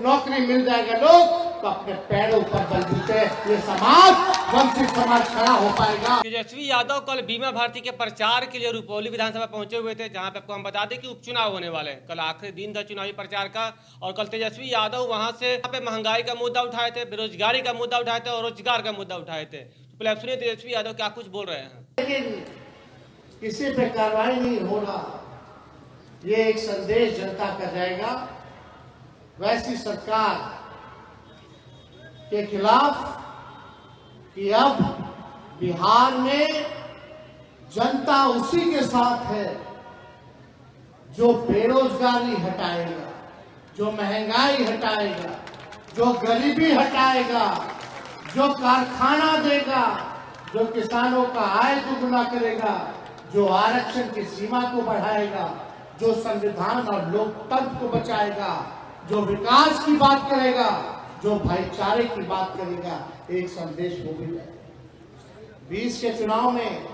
नौकरी मिल जाएगा लोग तो अपने पैरों पर बलबूते ये समाज वंचित समाज खड़ा हो पाएगा। तेजस्वी यादव कल बीमा भारती के प्रचार के लिए रुपौली विधानसभा पहुंचे हुए थे, जहां पे आपको हम बता दें कि उपचुनाव होने वाले हैं। कल आखिरी दिन था चुनावी प्रचार का और कल तेजस्वी यादव वहां से महंगाई का मुद्दा उठाए थे, बेरोजगारी का मुद्दा उठाए थे और रोजगार का मुद्दा उठाए थे। तो पहले आप सुनिए तेजस्वी यादव क्या कुछ बोल रहे हैं। लेकिन किसी पे कार्रवाई नहीं हो रहा, ये एक संदेश जनता का जाएगा वैसी सरकार के खिलाफ कि अब बिहार में जनता उसी के साथ है जो बेरोजगारी हटाएगा, जो महंगाई हटाएगा, जो गरीबी हटाएगा, जो कारखाना देगा, जो किसानों का आय दुगुना करेगा, जो आरक्षण की सीमा को बढ़ाएगा, जो संविधान और लोकतंत्र को बचाएगा, जो विकास की बात करेगा, जो भाईचारे की बात करेगा। एक संदेश हो भी जाए। 20 के चुनाव में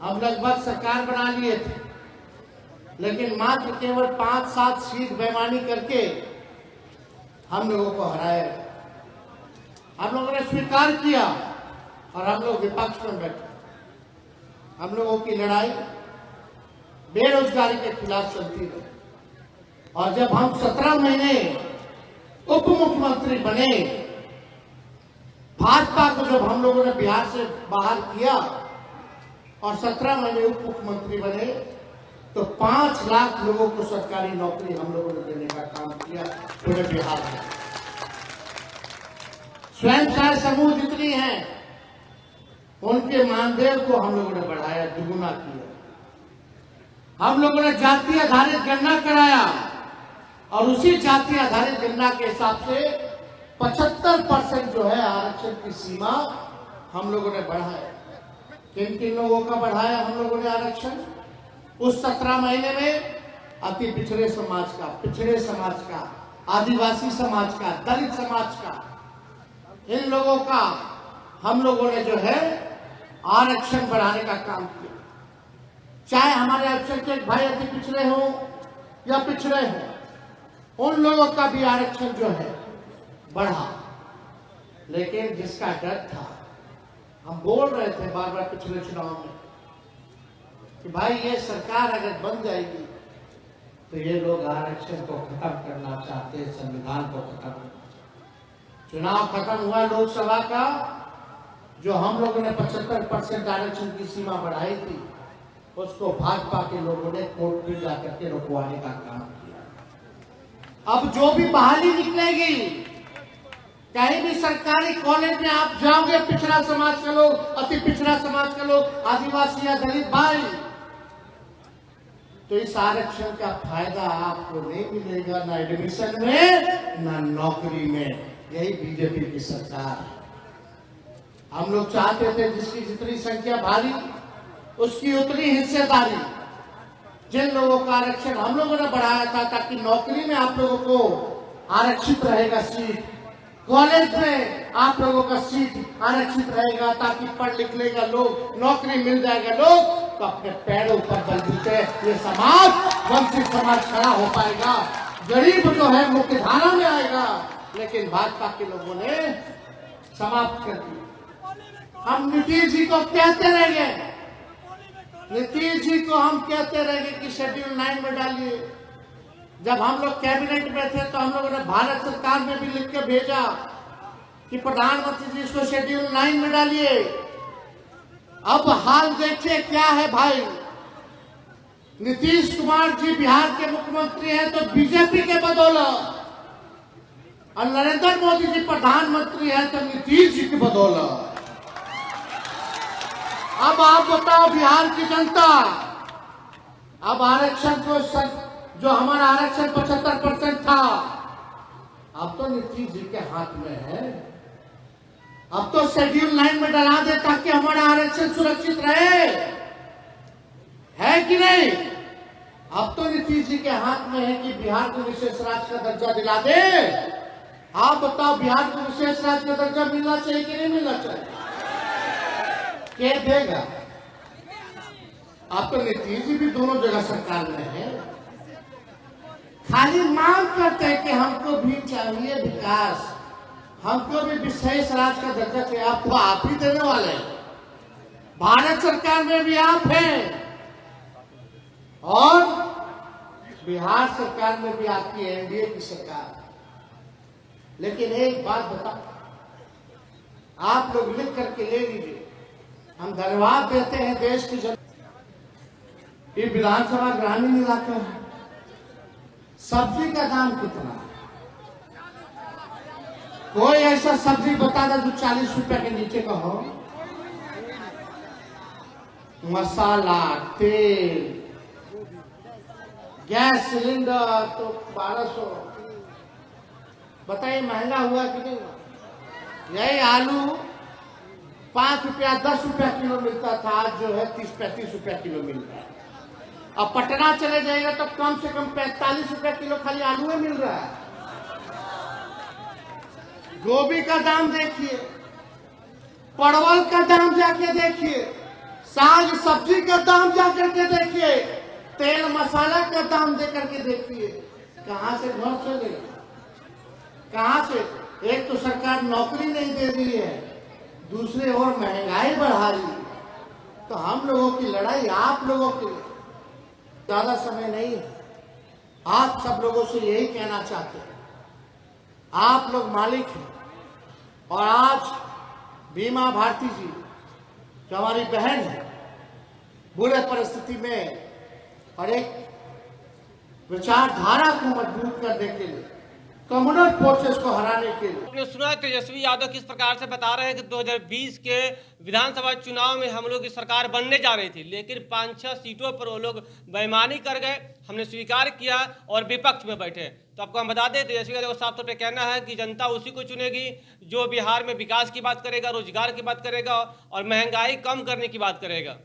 हम लगभग सरकार बना लिए थे, लेकिन मात्र केवल 5-7 सीट बेईमानी करके हम लोगों को हराया। हम लोगों ने स्वीकार किया और हम लोग विपक्ष में बैठे। हम लोगों की लड़ाई बेरोजगारी के खिलाफ चलती रही और जब हम 17 महीने उप मुख्यमंत्री बने, भाजपा को जब हम लोगों ने बिहार से बाहर किया और 17 महीने उप मुख्यमंत्री बने तो 5 लाख लोगों को सरकारी नौकरी हम लोगों ने देने का काम किया पूरे बिहार में। स्वयं सहायता समूह जितनी हैं उनके मानदेय को हम लोगों ने बढ़ाया, दुगुना किया। हम लोगों ने जाति आधारित गणना कराया और उसी जाति आधारित गणना के हिसाब से 75% जो है आरक्षण की सीमा हम लोगों ने बढ़ाया। किन किन लोगों का बढ़ाया हम लोगों ने आरक्षण? उस 17 महीने में अति पिछड़े समाज का, पिछड़े समाज का, आदिवासी समाज का, दलित समाज का, इन लोगों का हम लोगों ने जो है आरक्षण बढ़ाने का काम किया। चाहे हमारे अल्पसंख्यक भाई अति पिछड़े हो या पिछड़े हो, उन लोगों का भी आरक्षण जो है बढ़ा। लेकिन जिसका डर था, हम बोल रहे थे बार बार पिछले चुनाव में कि भाई ये सरकार अगर बन जाएगी तो ये लोग आरक्षण को खत्म करना चाहते हैं, संविधान को खत्म करना चाहते। चुनाव खत्म हुआ लोकसभा का, जो हम लोगों ने 75% आरक्षण की सीमा बढ़ाई थी उसको भाजपा के लोगों ने कोर्ट में जाकर के रुकवाने का काम किया। अब जो भी बहाली निकलेगी, कहीं भी सरकारी कॉलेज में आप जाओगे, पिछड़ा समाज के लोग, अति पिछड़ा समाज के लोग, आदिवासी या दलित भाई, तो इस आरक्षण का फायदा आपको नहीं मिलेगा, ना एडमिशन में ना नौकरी में। यही बीजेपी की सरकार है। हम लोग चाहते थे जिसकी जितनी संख्या भारी उसकी उतनी हिस्सेदारी। जिन लोगों का आरक्षण हम लोगों ने बढ़ाया था ताकि नौकरी में आप लोगों को आरक्षित रहेगा सीट, कॉलेज में आप लोगों का सीट आरक्षित रहेगा ताकि पढ़ लिख लेगा लोग, नौकरी मिल जाएगा लोग, तो अपने पैरों पर बलबूते ये समाज वंचित समाज खड़ा हो पाएगा। गरीब जो है मुख्य धारा में आएगा, लेकिन भाजपा के लोगों ने समाप्त कर दिया। हम नीतीश जी को कहते रहेंगे, नीतीश जी को हम कहते रहेंगे कि शेड्यूल 9 में डालिए। जब हम लोग कैबिनेट में थे तो हम लोगों ने भारत सरकार में भी लिख के भेजा कि प्रधानमंत्री जी इसको शेड्यूल 9 में डालिए। अब हाल देखिए क्या है भाई, नीतीश कुमार जी बिहार के मुख्यमंत्री हैं तो बीजेपी के बदौलत, और नरेंद्र मोदी जी प्रधानमंत्री हैं तो नीतीश जी की बदौलत। अब आप बताओ बिहार की जनता, अब आरक्षण को जो हमारा आरक्षण 75% था, अब तो नीतीश जी के हाथ में है। अब तो शेड्यूल 9 में डला दे ताकि हमारा आरक्षण सुरक्षित रहे, है कि नहीं? अब तो नीतीश जी के हाथ में है कि बिहार को विशेष राज्य का दर्जा दिला दे। आप बताओ बिहार को विशेष राज्य का दर्जा मिलना चाहिए कि नहीं मिलना चाहिए? क्या देगा? अब तो नीतीश जी भी दोनों जगह सरकार में है। खाली मांग करते हैं कि हमको भी चाहिए विकास, हमको भी विशेष राज्य का दर्जा चाहिए। आपको आप ही देने वाले हैं, भारत सरकार में भी आप हैं और बिहार सरकार में भी आपकी एनडीए की सरकार। लेकिन एक बात बताओ, आप लोग लिख करके ले लीजिए, हम धन्यवाद देते हैं देश की जनता। ये विधानसभा ग्रामीण इलाका है, सब्जी का दाम कितना है? कोई ऐसा सब्जी बता दे जो 40 रुपए के नीचे का हो? मसाला, तेल, गैस सिलेंडर तो 1200। बताइए महंगा हुआ कि नहीं हुआ? यही आलू 5 रुपया 10 रुपया किलो मिलता था, आज जो है 30-35 रुपया किलो मिल रहा है। अब पटना चले जाएगा तो कम से कम 45 रुपया किलो खाली आलू में मिल रहा है। गोभी का दाम देखिए, परवल का दाम जाके देखिए, साग सब्जी का दाम जाकर के देखिए, तेल मसाला का दाम दे करके देखिए। कहां से घर चले, कहां से? एक तो सरकार नौकरी नहीं दे रही है, दूसरे ओर महंगाई बढ़ा रही है। तो हम लोगों की लड़ाई आप लोगों के लिए, ज्यादा समय नहीं है। आप सब लोगों से यही कहना चाहते हैं, आप लोग मालिक हैं और आज बीमा भारती जी जो हमारी बहन है, बुरे परिस्थिति में और एक विचारधारा को मजबूत करने के लिए, कम्युनल फोर्सेस को हराने के लिए। आपने सुना तेजस्वी यादव किस प्रकार से बता रहे हैं कि 2020 के विधानसभा चुनाव में हम लोग की सरकार बनने जा रही थी, लेकिन 5-6 सीटों पर वो लोग बेईमानी कर गए, हमने स्वीकार किया और विपक्ष में बैठे। तो आपको हम बता दें, तेजस्वी यादव का साफ तौर पर कहना है कि जनता उसी को चुनेगी जो बिहार में विकास की बात करेगा, रोजगार की बात करेगा और महंगाई कम करने की बात करेगा।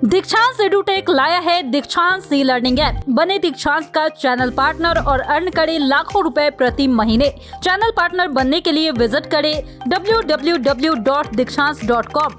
दीक्षांत एडुटेक लाया है दीक्षांत ई लर्निंग ऐप। बने दीक्षांत का चैनल पार्टनर और अर्न करें लाखों रुपए प्रति महीने। चैनल पार्टनर बनने के लिए विजिट करें www.dikshant.com।